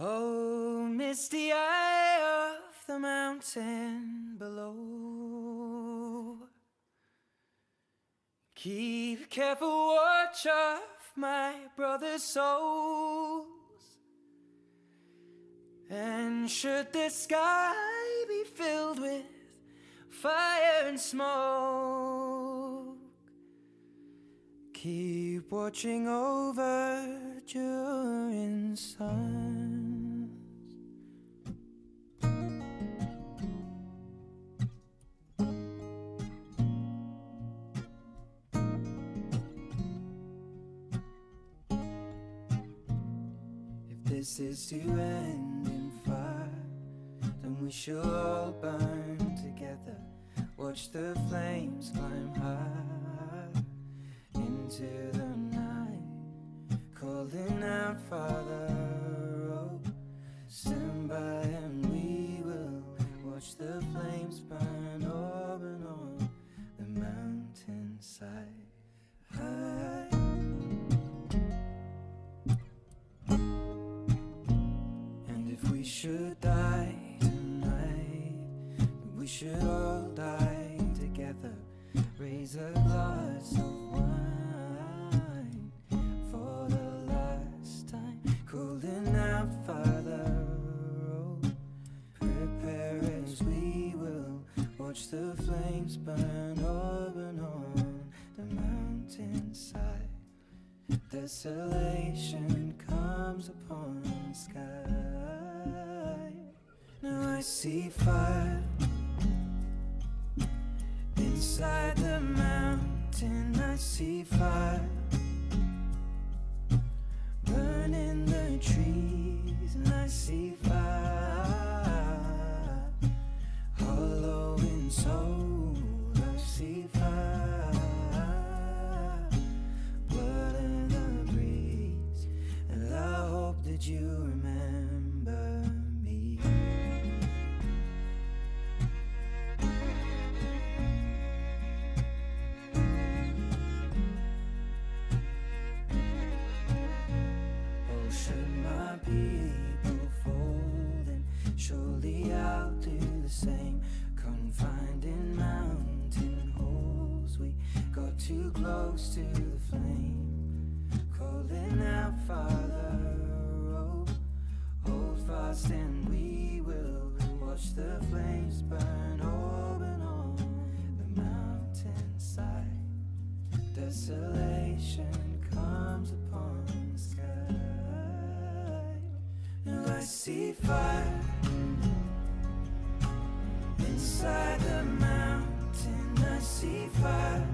Oh, misty eye of the mountain below, keep careful watch of my brother's souls. And should the sky be filled with fire and smoke, keep watching over during suns. If this is to end in fire, then we shall all burn together. Watch the flames climb high into the night, calling out, Father, oh, stand by and we will watch the flames burn over and on the mountainside. And if we should die tonight, we should all die together. Raise a glass of wine for the last time, calling out, Father, oh, prepare as we will watch the flames burn over and on the mountainside. Desolation comes upon the sky. Now I see fire inside the mountain. I see fire burning the trees, and I see fire hollow in soul. I see fire, blood in the breeze, and I hope that you remember me. People fold, and surely I'll do the same. Confined in mountain holes, we got too close to the flame, calling out, Father, oh, hold fast and we will watch the flames burn over and on the mountainside. Desolation comes upon the sky. Now I see fire inside the mountain. I see fire